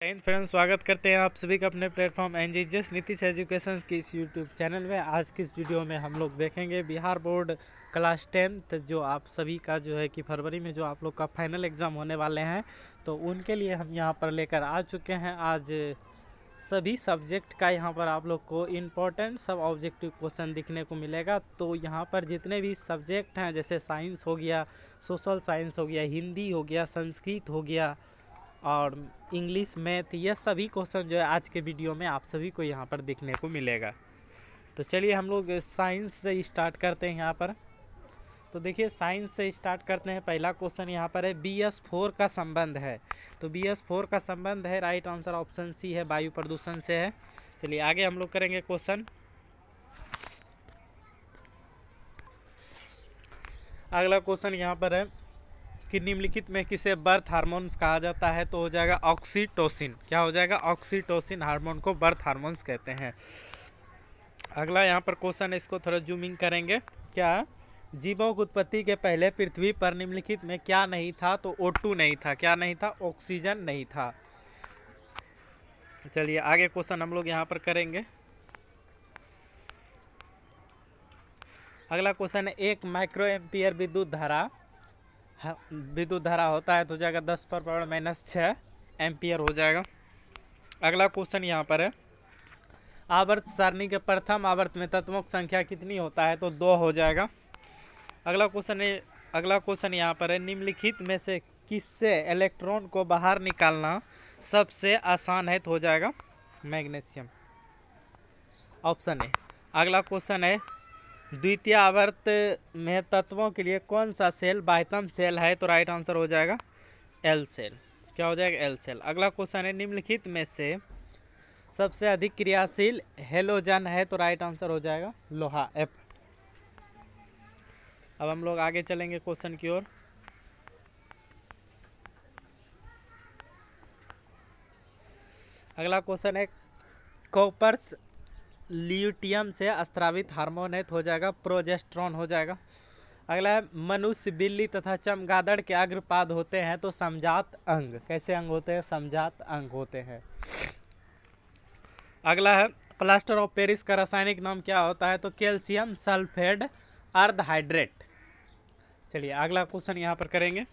Friends, स्वागत करते हैं आप सभी का अपने प्लेटफॉर्म एनजीएस नीतीश एजुकेशन की इस यूट्यूब चैनल में। आज की इस वीडियो में हम लोग देखेंगे बिहार बोर्ड क्लास 10th जो आप सभी का जो है कि फरवरी में जो आप लोग का फाइनल एग्ज़ाम होने वाले हैं, तो उनके लिए हम यहाँ पर लेकर आ चुके हैं आज सभी सब्जेक्ट का। यहाँ पर आप लोग को इम्पोर्टेंट सब ऑब्जेक्टिव क्वेश्चन दिखने को मिलेगा। तो यहाँ पर जितने भी सब्जेक्ट हैं, जैसे साइंस हो गया, सोशल साइंस हो गया, हिंदी हो गया, संस्कृत हो गया और इंग्लिश, मैथ, यह सभी क्वेश्चन जो है आज के वीडियो में आप सभी को यहाँ पर देखने को मिलेगा। तो चलिए हम लोग साइंस से स्टार्ट करते हैं यहाँ पर। तो देखिए, साइंस से स्टार्ट करते हैं। पहला क्वेश्चन यहाँ पर है BS4 का संबंध है। तो BS4 का संबंध है, राइट आंसर ऑप्शन सी है, वायु प्रदूषण से है। चलिए आगे हम लोग करेंगे क्वेश्चन। अगला क्वेश्चन यहाँ पर है कि निम्नलिखित में किसे बर्थ हार्मोन्स कहा जाता है? तो हो जाएगा ऑक्सीटोसिन। क्या हो जाएगा? ऑक्सीटोसिन हार्मोन को बर्थ हार्मोन्स कहते हैं। अगला यहाँ पर क्वेश्चन है, इसको थोड़ा जूमिंग करेंगे। क्या जीवों की उत्पत्ति के पहले पृथ्वी पर निम्नलिखित में क्या नहीं था? तो O2 नहीं था। क्या नहीं था? ऑक्सीजन नहीं था। चलिए आगे क्वेश्चन हम लोग यहाँ पर करेंगे। अगला क्वेश्चन है, एक माइक्रो एम्पियर विद्युत धारा होता है तो हो जाएगा 10⁻⁻6 एम्पियर हो जाएगा। अगला क्वेश्चन यहाँ पर है, आवर्त सारणी के प्रथम आवर्त में तत्वों की संख्या कितनी होता है? तो 2 हो जाएगा। अगला क्वेश्चन यहाँ पर है, निम्नलिखित में से किससे इलेक्ट्रॉन को बाहर निकालना सबसे आसान है? तो हो जाएगा मैग्नीशियम, ऑप्शन है। अगला क्वेश्चन है, द्वितीय आवर्त में तत्वों के लिए कौन सा सेल बाह्यतम सेल है? तो राइट आंसर हो जाएगा L सेल। क्या हो जाएगा? L cell. अगला क्वेश्चन है, निम्नलिखित में से सबसे अधिक क्रियाशील हेलोजन है? तो राइट आंसर हो जाएगा लोहा, F। अब हम लोग आगे चलेंगे क्वेश्चन की ओर। अगला क्वेश्चन है, कॉपर ल्यूटियम से स्रावित हार्मोन है तो हो जाएगा प्रोजेस्टेरॉन हो जाएगा। अगला है, मनुष्य, बिल्ली तथा चमगादड़ के अग्रपाद होते हैं तो समजात अंग। कैसे अंग होते हैं? समजात अंग होते हैं। अगला है, प्लास्टर ऑफ पेरिस का रासायनिक नाम क्या होता है? तो कैल्शियम सल्फेट अर्धहाइड्रेट। चलिए अगला क्वेश्चन यहाँ पर करेंगे।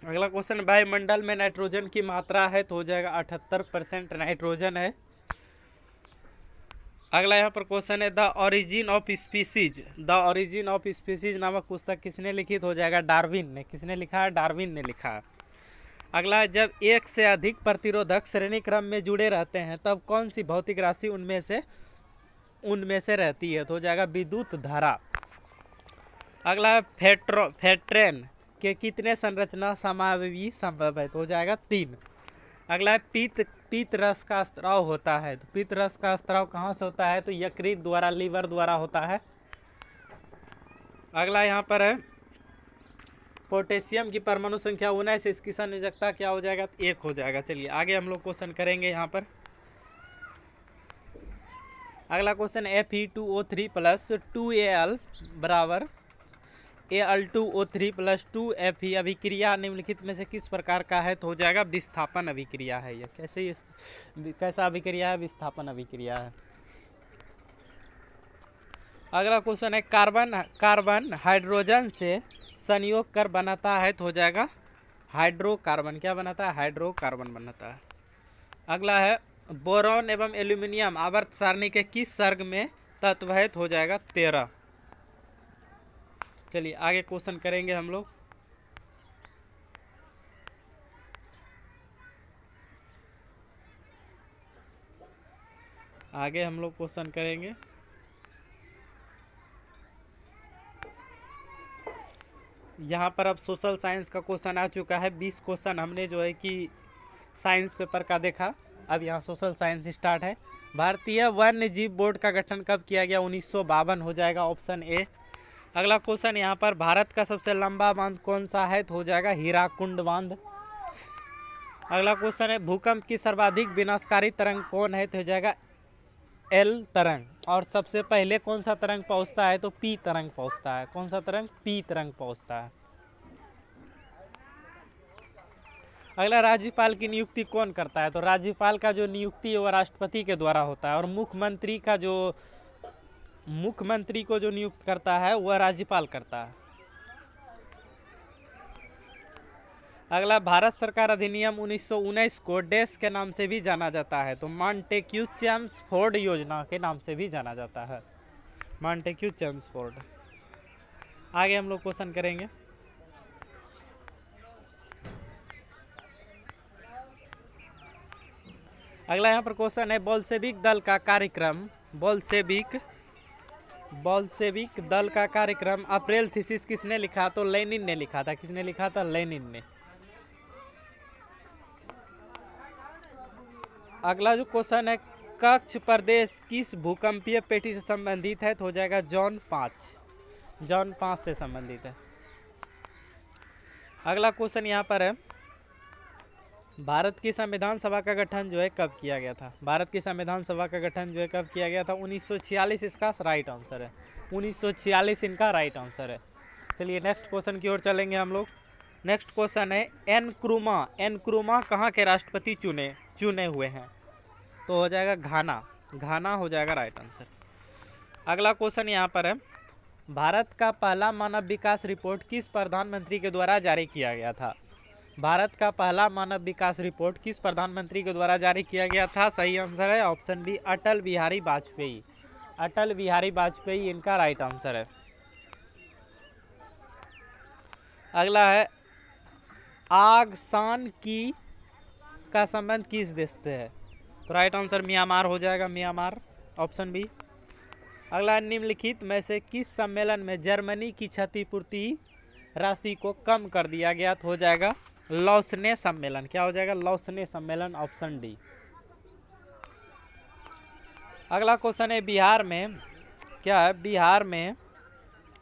अगला क्वेश्चन, वायुमंडल में नाइट्रोजन की मात्रा है तो हो जाएगा 78% नाइट्रोजन है। अगला यहाँ पर क्वेश्चन है, द ओरिजिन ऑफ स्पीसीज नामक पुस्तक किसने लिखी? तो हो जाएगा डार्विन ने। किसने लिखा है? डार्विन ने लिखा है। अगला है, जब एक से अधिक प्रतिरोधक श्रेणी क्रम में जुड़े रहते हैं तब कौन सी भौतिक राशि उनमें से रहती है? तो हो जाएगा विद्युत धारा। अगला है, फेट्रेन के कितने संरचना समावयवी संभव है? तो हो जाएगा 3। अगला है, पीत रस का स्त्राव होता है तो पीत रस का स्त्राव कहाँ से होता है? तो यकृत द्वारा, लीवर द्वारा होता है। अगला यहाँ पर है, पोटेशियम की परमाणु संख्या 19 है, इसकी संयोजकता क्या हो जाएगा? 1 हो जाएगा। चलिए आगे हम लोग क्वेश्चन करेंगे यहाँ पर। अगला क्वेश्चन, Fe2O3 प्लस 2Al बराबर Al2O3 प्लस 2Fe अभिक्रिया निम्नलिखित में से किस प्रकार का है? तो हो जाएगा विस्थापन अभिक्रिया है। यह कैसा अभिक्रिया है? विस्थापन अभिक्रिया है। अगला क्वेश्चन है, कार्बन हाइड्रोजन से संयोग कर बनाता है तो हो जाएगा हाइड्रोकार्बन। क्या बनाता है? हाइड्रोकार्बन बनाता है। अगला है, बोरॉन एवं एल्यूमिनियम आवर्त सारणी के किस सर्ग में तत्व है? तो हो जाएगा 13। चलिए आगे क्वेश्चन करेंगे हम लोग। क्वेश्चन करेंगे। यहाँ पर अब सोशल साइंस का क्वेश्चन आ चुका है। 20 क्वेश्चन हमने जो है कि साइंस पेपर का देखा। अब यहाँ सोशल साइंस स्टार्ट है। भारतीय वन्य जीव बोर्ड का गठन कब किया गया? 1952 हो जाएगा, ऑप्शन ए। अगला क्वेश्चन यहाँ पर, भारत का सबसे लंबा बांध कौन सा है? तो हो जाएगा हीराकुंड बांध। अगला क्वेश्चन है, भूकंप की सर्वाधिक विनाशकारी तरंग कौन है? तो हो जाएगा L तरंग। और सबसे पहले कौन सा तरंग पहुंचता है? तो P तरंग पहुंचता है। कौन सा तरंग? P तरंग पहुंचता है। अगला, राज्यपाल की नियुक्ति कौन करता है? तो राज्यपाल का जो नियुक्ति है वह राष्ट्रपति के द्वारा होता है, और मुख्यमंत्री को जो नियुक्त करता है वह राज्यपाल करता है। अगला, भारत सरकार अधिनियम 1919 को डैश के नाम से भी जाना जाता है? तो मॉन्टेक्यू चेम्सफोर्ड योजना के नाम से भी जाना जाता है, मॉन्टेक्यू चेम्सफोर्ड। आगे हम लोग क्वेश्चन करेंगे। अगला यहाँ पर क्वेश्चन है, बोल्शेविक दल का कार्यक्रम, बोल्शेविक दल का कार्यक्रम अप्रैल थीसिस किसने लिखा? तो लेनिन ने लिखा था। किसने लिखा था? लेनिन ने। अगला जो क्वेश्चन है, कच्छ प्रदेश किस भूकंपीय पेटी से संबंधित है? तो हो जाएगा जॉन 5 से संबंधित है। अगला क्वेश्चन यहाँ पर है, भारत की संविधान सभा का गठन जो है कब किया गया था? भारत की संविधान सभा का गठन जो है कब किया गया था? 1946 इसका राइट आंसर है, 1946 इनका राइट आंसर है। चलिए नेक्स्ट क्वेश्चन की ओर चलेंगे हम लोग। नेक्स्ट क्वेश्चन है, एनक्रुमा कहाँ के राष्ट्रपति चुने हुए हैं? तो हो जाएगा घाना हो जाएगा राइट आंसर। अगला क्वेश्चन यहाँ पर है, भारत का पहला मानव विकास रिपोर्ट किस प्रधानमंत्री के द्वारा जारी किया गया था? भारत का पहला मानव विकास रिपोर्ट किस प्रधानमंत्री के द्वारा जारी किया गया था? सही आंसर है ऑप्शन बी, अटल बिहारी वाजपेयी। अटल बिहारी वाजपेयी इनका राइट आंसर है। अगला है, आगसान की का संबंध किस देश से है? तो राइट आंसर म्यांमार हो जाएगा, म्यांमार, ऑप्शन बी। अगला, निम्नलिखित में से किस सम्मेलन में जर्मनी की क्षतिपूर्ति राशि को कम कर दिया गया? तो हो जाएगा लौसने सम्मेलन। क्या हो जाएगा? लौसने सम्मेलन, ऑप्शन डी। अगला क्वेश्चन है, बिहार में क्या है?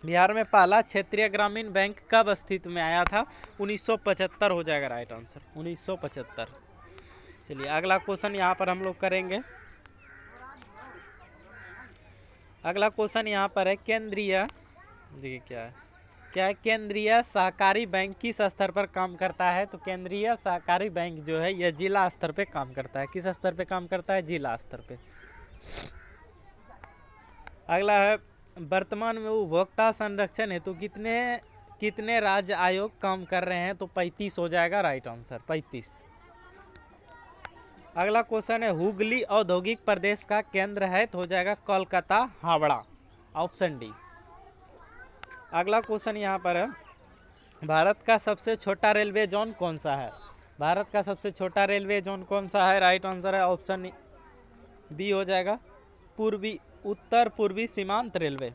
बिहार में पहला क्षेत्रीय ग्रामीण बैंक कब अस्तित्व में आया था? 1975 हो जाएगा राइट आंसर, 1975। चलिए अगला क्वेश्चन यहाँ पर हम लोग करेंगे। अगला क्वेश्चन यहाँ पर है, देखिए क्या है केंद्रीय सहकारी बैंक किस स्तर पर काम करता है? तो केंद्रीय सहकारी बैंक जो है यह जिला स्तर पे काम करता है। किस स्तर पे काम करता है? जिला स्तर पे। अगला है, वर्तमान में उपभोक्ता संरक्षण हेतु कितने राज्य आयोग काम कर रहे हैं? तो 35 हो जाएगा राइट आंसर, 35। अगला क्वेश्चन है, हुगली औद्योगिक प्रदेश का केंद्र है? तो हो जाएगा कोलकाता, हावड़ा, ऑप्शन डी। अगला क्वेश्चन यहाँ पर है, भारत का सबसे छोटा रेलवे जोन कौन सा है? भारत का सबसे छोटा रेलवे जोन कौन सा है? राइट आंसर है ऑप्शन बी हो जाएगा, उत्तर पूर्वी सीमांत रेलवे।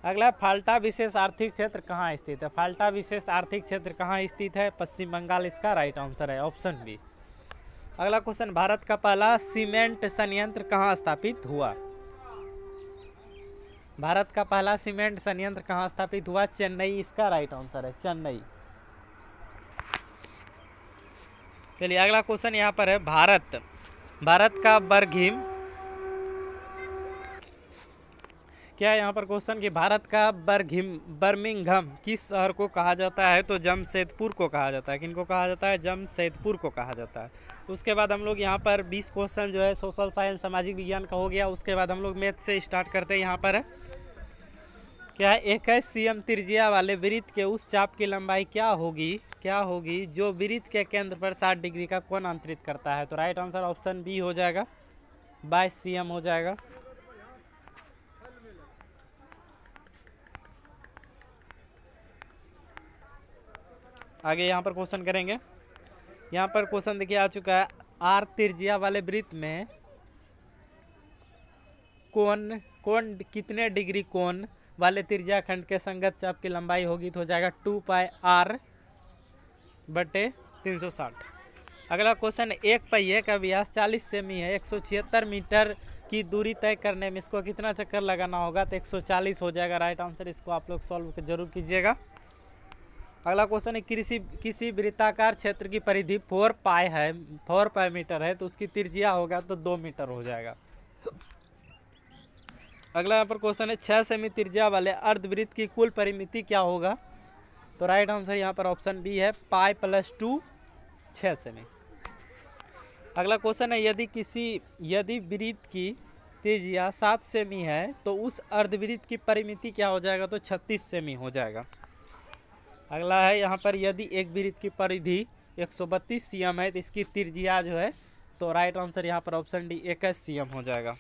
अगला, फाल्टा विशेष आर्थिक क्षेत्र कहाँ स्थित है? फाल्टा विशेष आर्थिक क्षेत्र कहाँ स्थित है? पश्चिम बंगाल इसका राइट आंसर है, ऑप्शन बी। अगला क्वेश्चन, भारत का पहला सीमेंट संयंत्र कहाँ स्थापित हुआ? भारत का पहला सीमेंट संयंत्र कहाँ स्थापित हुआ? चेन्नई इसका राइट आंसर है, चेन्नई। चलिए अगला क्वेश्चन यहाँ पर है, भारत का क्या है यहाँ पर क्वेश्चन कि भारत का बर्मिंघम किस शहर को कहा जाता है? तो जमशेदपुर को कहा जाता है। किनको कहा जाता है? जमशेदपुर को कहा जाता है। उसके बाद हम लोग यहाँ पर 20 क्वेश्चन जो है सोशल साइंस सामाजिक विज्ञान का हो गया। उसके बाद हम लोग मैथ से स्टार्ट करते हैं। यहाँ पर क्या है, 21 cm त्रिज्या वाले वृत्त के उस चाप की लंबाई क्या होगी जो वृत्त के केंद्र पर 60 डिग्री का कोण अंतरित करता है? तो राइट आंसर ऑप्शन बी हो जाएगा, 22 cm हो जाएगा। आगे यहाँ पर क्वेश्चन करेंगे। यहाँ पर क्वेश्चन देखिए आ चुका है, आर त्रिज्या वाले वृत्त में कोण कितने डिग्री कोण वाले त्रिज्या खंड के संगत चाप की लंबाई होगी? तो हो जाएगा 2πr/360। अगला क्वेश्चन, एक पहिए का व्यास 40 सेमी है, 176 मीटर की दूरी तय करने में इसको कितना चक्कर लगाना होगा? तो 140 हो जाएगा राइट आंसर। इसको आप लोग सॉल्व जरूर कीजिएगा। अगला क्वेश्चन है, किसी वृत्ताकार क्षेत्र की परिधि 4π मीटर है, तो उसकी त्रिज्या होगा तो 2 मीटर हो जाएगा। अगला यहाँ पर क्वेश्चन है, 6 सेमी त्रिज्या वाले अर्धवृत्त की कुल परिमिति क्या होगा? तो राइट आंसर यहाँ पर ऑप्शन बी है, पाई प्लस 2 6 सेमी। अगला क्वेश्चन है, यदि वृत्त की त्रिज्या 7 सेमी है तो उस अर्धवृत्त की परिमिति क्या हो जाएगा, तो 36 सेमी हो जाएगा। अगला है यहाँ पर, यदि एक वृत्त की परिधि 132 सीएम है तो इसकी त्रिज्या जो है, तो राइट आंसर यहाँ पर ऑप्शन डी 21 सीएम हो जाएगा।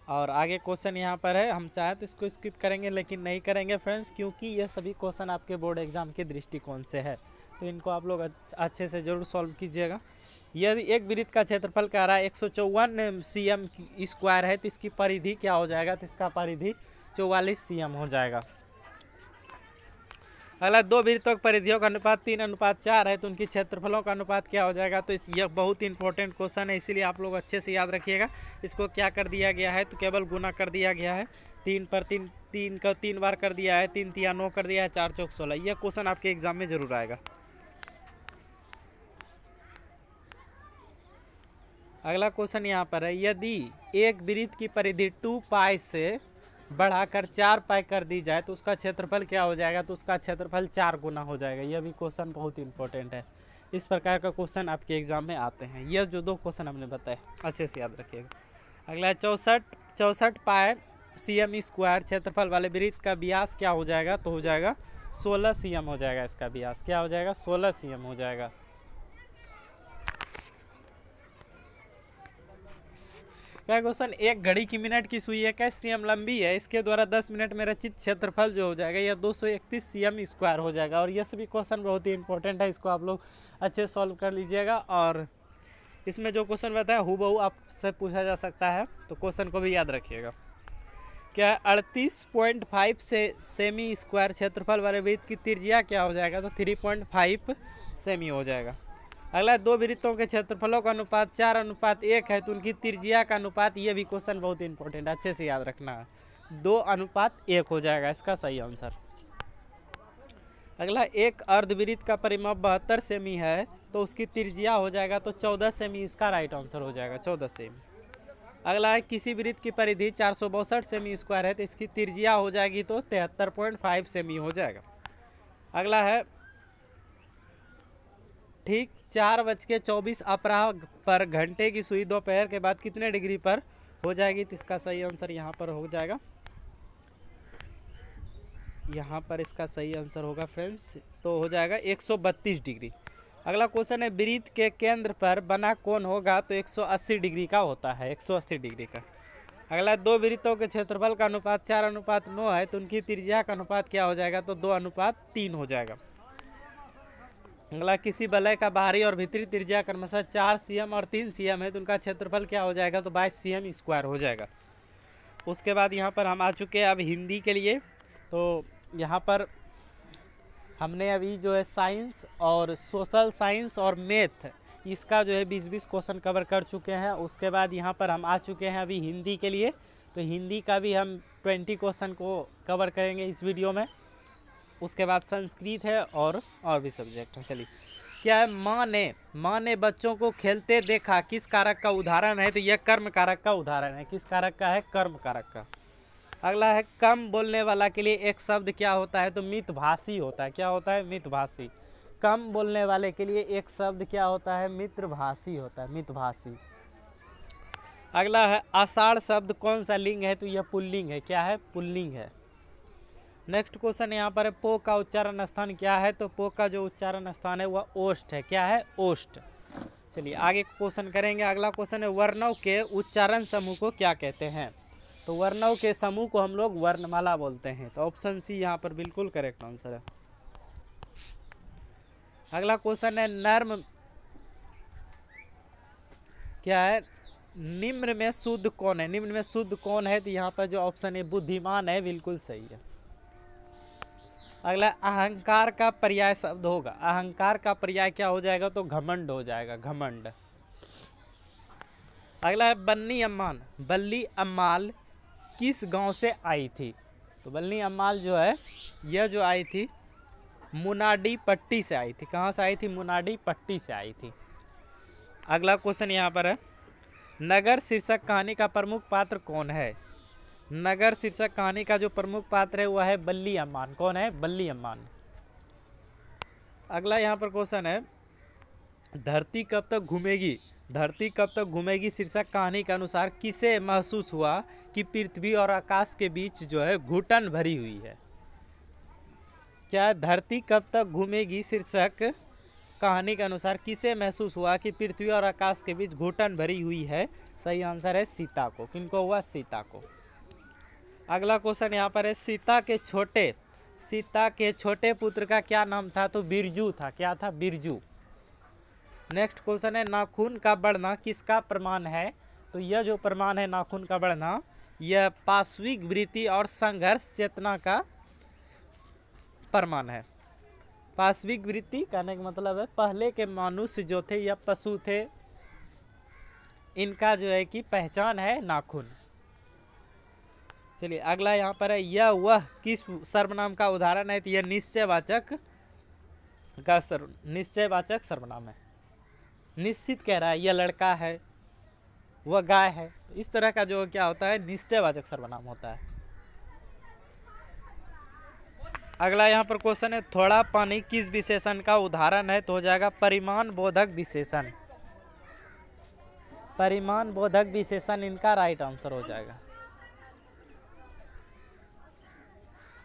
और आगे क्वेश्चन यहाँ पर है, हम चाहे तो इसको स्किप करेंगे लेकिन नहीं करेंगे फ्रेंड्स, क्योंकि ये सभी क्वेश्चन आपके बोर्ड एग्जाम के दृष्टिकोण से है, तो इनको आप लोग अच्छे से जरूर सॉल्व कीजिएगा। यदि एक वृत्त का क्षेत्रफल कह रहा है 154 सीएम स्क्वायर है तो इसकी परिधि क्या हो जाएगा, तो इसका परिधि 44 सीएम हो जाएगा। अगला, दो वृत्तों की परिधियों का अनुपात 3:4 है तो उनकी क्षेत्रफलों का अनुपात क्या हो जाएगा, तो यह बहुत इंपॉर्टेंट क्वेश्चन है, इसीलिए आप लोग अच्छे से याद रखिएगा। इसको क्या कर दिया गया है, तो केवल गुना कर दिया गया है, 3 पर 3 का 3 बार कर दिया है, 3 तिया 9 कर दिया है, 4 चौक 16। यह क्वेश्चन आपके एग्जाम में जरूर आएगा। अगला क्वेश्चन यहाँ पर है, यदि एक वृत्त की परिधि 2 पाई से बढ़ाकर 4 पाई कर दी जाए तो उसका क्षेत्रफल क्या हो जाएगा, तो उसका क्षेत्रफल 4 गुना हो जाएगा। यह भी क्वेश्चन बहुत इंपॉर्टेंट है, इस प्रकार का क्वेश्चन आपके एग्जाम में आते हैं। यह जो 2 क्वेश्चन हमने बताए अच्छे से याद रखिएगा। अगला है, 64 पाई सीएम स्क्वायर क्षेत्रफल वाले वृत्त का व्यास क्या हो जाएगा, तो हो जाएगा 16 सीएम हो जाएगा। इसका व्यास क्या हो जाएगा, 16 सीएम हो जाएगा। क्या क्वेश्चन, एक घड़ी की मिनट की सुई 21 सीएम लंबी है, इसके द्वारा 10 मिनट में रचित क्षेत्रफल जो हो जाएगा यह 231 सीएम स्क्वायर हो जाएगा। और यह सभी क्वेश्चन बहुत ही इंपॉर्टेंट है, इसको आप लोग अच्छे से सॉल्व कर लीजिएगा। और इसमें जो क्वेश्चन बताया हूबहू आपसे पूछा जा सकता है, तो क्वेश्चन को भी याद रखिएगा। क्या 38.5 सेमी स्क्वायर क्षेत्रफल वाले वृत्त की त्रिज्या क्या हो जाएगा, तो 3.5 सेमी हो जाएगा। अगला, दो वृत्तों के क्षेत्रफलों का अनुपात 4:1 है तो उनकी त्रिज्या का अनुपात, ये भी क्वेश्चन बहुत इंपॉर्टेंट है, अच्छे से याद रखना है, 2:1 हो जाएगा इसका सही आंसर। अगला, एक अर्धवृत्त का परिमाप 72 सेमी है तो उसकी त्रिज्या हो जाएगा, तो 14 सेमी इसका राइट आंसर हो जाएगा, 14 सेमी। अगला है, किसी वृत्त की परिधि 462 सेमी स्क्वायर है तो इसकी त्रिज्या हो जाएगी, तो 73.5 सेमी हो जाएगा। अगला है, ठीक 4:24 अपराह पर घंटे की सुई दोपहर के बाद कितने डिग्री पर हो जाएगी, तो इसका सही आंसर यहाँ पर हो जाएगा, यहाँ पर इसका सही आंसर होगा फ्रेंड्स, तो हो जाएगा 132 डिग्री। अगला क्वेश्चन है, वृत्त के केंद्र पर बना कोण होगा, तो 180 डिग्री का होता है, 180 डिग्री का। अगला, दो वृत्तों के क्षेत्रफल का अनुपात 4:9 है तो उनकी त्रिज्या का अनुपात क्या हो जाएगा, तो 2:3 हो जाएगा। अगला, किसी वलय का बाहरी और भीतरी त्रिज्या क्रमशः 4 सीएम और 3 सीएम है तो उनका क्षेत्रफल क्या हो जाएगा, तो 22 सीएम स्क्वायर हो जाएगा। उसके बाद यहाँ पर हम आ चुके हैं अब हिंदी के लिए, तो यहाँ पर हमने अभी जो है साइंस और सोशल साइंस और मैथ, इसका जो है 20-20 क्वेश्चन कवर कर चुके हैं। उसके बाद यहाँ पर हम आ चुके हैं अभी हिंदी के लिए, तो हिंदी का भी हम 20 क्वेश्चन को कवर करेंगे इस वीडियो में। उसके बाद संस्कृत है और भी सब्जेक्ट है। चलिए, क्या है, माँ ने बच्चों को खेलते देखा, किस कारक का उदाहरण है, तो यह कर्म कारक का उदाहरण है। किस कारक का है, कर्म कारक का। अगला है, कम बोलने वाला के लिए एक शब्द क्या होता है, तो मितभाषी होता है। क्या होता है, मितभाषी। कम बोलने वाले के लिए एक शब्द क्या होता है, मित्रभाषी होता है, मितभाषी। अगला है, आषाढ़ शब्द कौन सा लिंग है, तो यह पुल्लिंग है। क्या है, पुल्लिंग है। नेक्स्ट क्वेश्चन यहाँ पर है, पो का उच्चारण स्थान क्या है, तो पो का जो उच्चारण स्थान है वह ओष्ठ है। क्या है, ओष्ठ। चलिए आगे क्वेश्चन करेंगे। अगला क्वेश्चन है, वर्णों के उच्चारण समूह को क्या कहते हैं, तो वर्णों के समूह को हम लोग वर्णमाला बोलते हैं। तो ऑप्शन सी यहाँ पर बिल्कुल करेक्ट आंसर है। अगला क्वेश्चन है, नर्म क्या है, निम्न में शुद्ध कौन है। निम्न में शुद्ध कौन है, तो यहाँ पर जो ऑप्शन है बुद्धिमान है, बिल्कुल सही है। अगला, अहंकार का पर्याय शब्द होगा। अहंकार का पर्याय क्या हो जाएगा, तो घमंड हो जाएगा, घमंड। अगला है, बल्ली अम्माल किस गांव से आई थी, तो बल्ली अम्माल जो है यह जो आई थी मुनाडी पट्टी से आई थी। कहाँ से आई थी, मुनाडी पट्टी से आई थी। अगला क्वेश्चन यहाँ पर है, नगर शीर्षक कहानी का प्रमुख पात्र कौन है। नगर शीर्षक कहानी का जो प्रमुख पात्र है वह है बल्ली अम्मान। कौन है? बल्ली अम्मान। अगला यहाँ पर क्वेश्चन है, धरती कब तक घूमेगी। धरती कब तक घूमेगी शीर्षक कहानी के अनुसार किसे महसूस हुआ कि पृथ्वी और आकाश के बीच जो है घुटन भरी हुई है। क्या धरती कब तक घूमेगी शीर्षक कहानी के अनुसार किसे महसूस हुआ कि पृथ्वी और आकाश के बीच घुटन भरी हुई है। सही आंसर है सीता को। किनको हुआ? सीता को। अगला क्वेश्चन यहाँ पर है, सीता के छोटे पुत्र का क्या नाम था। तो बिरजू था। क्या था? बिरजू। नेक्स्ट क्वेश्चन है, नाखून का बढ़ना किसका प्रमाण है। तो यह जो प्रमाण है नाखून का बढ़ना, यह पाश्विक वृत्ति और संघर्ष चेतना का प्रमाण है। पाश्विक वृत्ति कहने का मतलब है पहले के मनुष्य जो थे या पशु थे, इनका जो है कि पहचान है नाखून। चलिए अगला यहाँ पर है, यह वह किस सर्वनाम का उदाहरण है। तो यह निश्चयवाचक सर्वनाम है। निश्चित कह रहा है यह लड़का है, वह गाय है। तो इस तरह का जो क्या होता है, निश्चयवाचक सर्वनाम होता है। अगला यहाँ पर क्वेश्चन है, थोड़ा पानी किस विशेषण का उदाहरण है। तो हो जाएगा परिमाण बोधक विशेषण। परिमाण बोधक विशेषण इनका राइट आंसर हो जाएगा।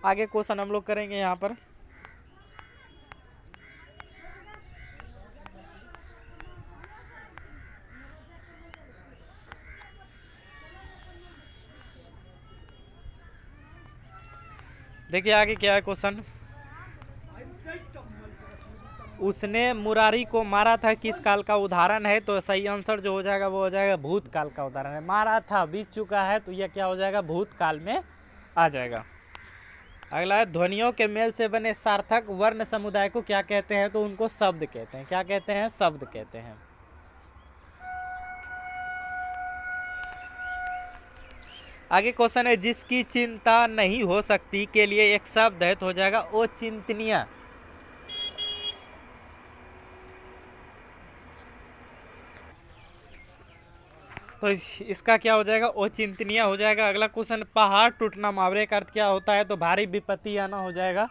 आगे क्वेश्चन हम लोग करेंगे यहाँ पर, देखिए आगे क्या है क्वेश्चन। उसने मुरारी को मारा था किस काल का उदाहरण है। तो सही आंसर जो हो जाएगा वो हो जाएगा भूतकाल का उदाहरण है। मारा था, बीत चुका है, तो यह क्या हो जाएगा? भूतकाल में आ जाएगा। अगला है, ध्वनियों के मेल से बने सार्थक वर्ण समुदाय को क्या कहते हैं। तो उनको शब्द कहते हैं। क्या कहते हैं? शब्द कहते हैं। आगे क्वेश्चन है, जिसकी चिंता नहीं हो सकती के लिए एक शब्द है। तो हो जाएगा अचिंतनीय। तो इसका क्या हो जाएगा? अचिंतनीय हो जाएगा। अगला क्वेश्चन, पहाड़ टूटना मुहावरे का अर्थ क्या होता है। तो भारी विपत्ति आना हो जाएगा।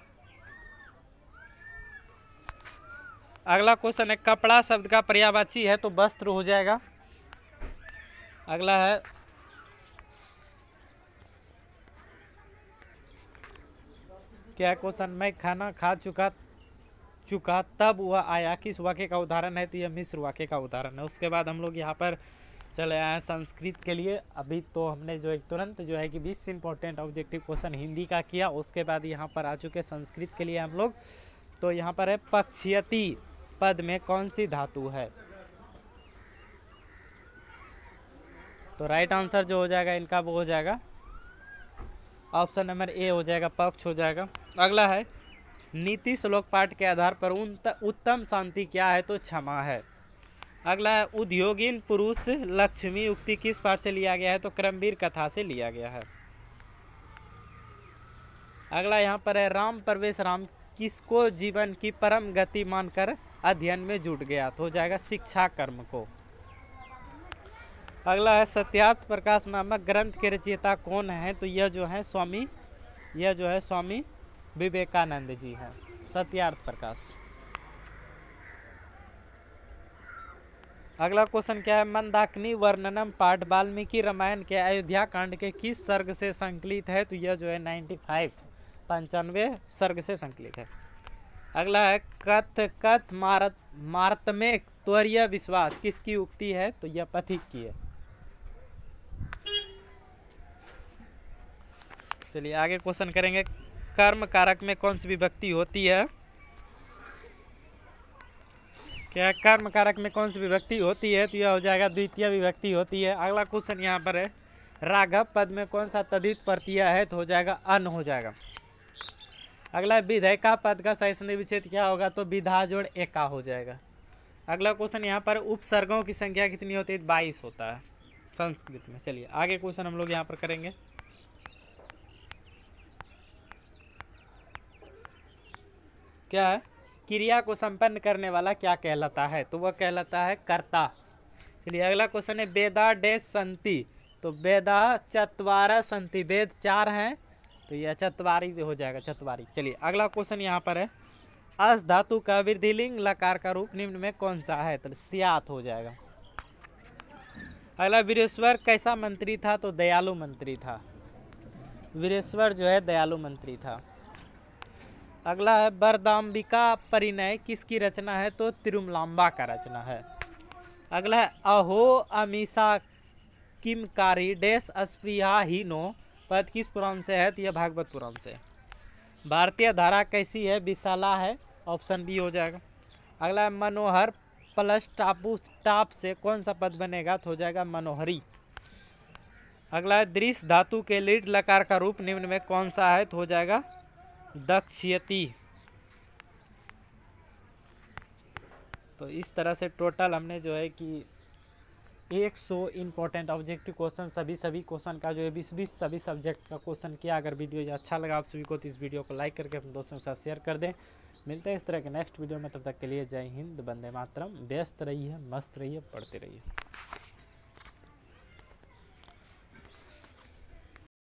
अगला क्वेश्चन है, कपड़ा शब्द का पर्यायवाची है। तो वस्त्र हो जाएगा। अगला है, क्या क्वेश्चन, मैं खाना खा चुका तब वह आया किस वाक्य का उदाहरण है। तो यह मिस्र वाक्य का उदाहरण है। उसके बाद हम लोग यहाँ पर चले आए संस्कृत के लिए। अभी तो हमने जो है तुरंत जो है कि 20 इंपॉर्टेंट ऑब्जेक्टिव क्वेश्चन हिंदी का किया। उसके बाद यहाँ पर आ चुके संस्कृत के लिए हम लोग। तो यहाँ पर है, पक्ष्यति पद में कौन सी धातु है। तो राइट आंसर जो हो जाएगा इनका वो हो जाएगा ऑप्शन नंबर ए हो जाएगा, पक्ष हो जाएगा। अगला है, नीति श्लोक पाठ के आधार पर उत्तम शांति क्या है। तो क्षमा है। अगला है, उद्योगिन पुरुष लक्ष्मी उक्ति किस पाठ से लिया गया है। तो क्रमवीर कथा से लिया गया है। अगला यहाँ पर है, राम प्रवेश राम किसको जीवन की परम गति मानकर अध्ययन में जुट गया। तो हो जाएगा शिक्षा कर्म को। अगला है, सत्यार्थ प्रकाश नामक ग्रंथ के रचयिता कौन है। तो यह जो है स्वामी विवेकानंद जी हैं। सत्यार्थ प्रकाश। अगला क्वेश्चन क्या है, मंदाकिनी वर्णनम पाठ वाल्मीकि रामायण के अयोध्या कांड के किस सर्ग से संकलित है। तो यह जो है 95 सर्ग से संकलित है। अगला है, कथ मारत में त्वरीय विश्वास किसकी उक्ति है। तो यह पथिक की है। चलिए आगे क्वेश्चन करेंगे, कर्म कारक में कौन सी विभक्ति होती है। क्या कर्म कारक में कौन सी विभक्ति होती है। तो यह हो जाएगा द्वितीय विभक्ति होती है। अगला क्वेश्चन यहाँ पर है, राघव पद में कौन सा तद्धित प्रत्यय है। तो हो जाएगा अन हो जाएगा। अगला विधेयका पद का सही संधि विच्छेद क्या होगा। तो विधा जोड़ एका हो जाएगा। अगला क्वेश्चन यहाँ पर, उपसर्गों की संख्या कितनी होती है। 22 होता है संस्कृत में। चलिए आगे क्वेश्चन हम लोग यहाँ पर करेंगे। क्या है, क्रिया को संपन्न करने वाला क्या कहलाता है। तो वह कहलाता है कर्ता। चलिए अगला क्वेश्चन है, वेदा डैश संति। तो वेदा चत्वार संति, वेद 4 हैं तो यह चत्वारी हो जाएगा, चत्वारी। चलिए अगला क्वेश्चन यहाँ पर है, अस धातु का वृद्धिलिंग लकार का रूप निम्न में कौन सा है? तो स्यात हो जाएगा। अगला, वीरेश्वर कैसा मंत्री था? तो दयालु मंत्री था। वीरेश्वर जो है दयालु मंत्री था। अगला है, वरदाम्बिका परिणय किसकी रचना है? तो तिरुमलांबा का रचना है। अगला है, अहो अमीषा किमकारी डेस अस्पृहा ही नो, पद किस पुराण से है? तो यह भागवत पुराण से। भारतीय धारा कैसी है? विशाला है, ऑप्शन बी हो जाएगा। अगला है, मनोहर प्लस टापू टाप से कौन सा पद बनेगा? तो हो जाएगा मनोहरी। अगला है, दृश्य धातु के लीड लकार का रूप निम्न में कौन सा है? तो हो जाएगा दक्षयति। तो इस तरह से टोटल हमने जो है कि 100 इंपॉर्टेंट ऑब्जेक्टिव क्वेश्चन सभी क्वेश्चन का जो है 20 सभी सब्जेक्ट का क्वेश्चन किया। अगर वीडियो अच्छा लगा आप सभी को तो इस वीडियो को लाइक करके अपने दोस्तों के साथ शेयर कर दें। मिलते हैं इस तरह के नेक्स्ट वीडियो में, तब तक के लिए जय हिंद, वंदे मातरम। व्यस्त रहिए, मस्त रहिए, पढ़ते रहिए।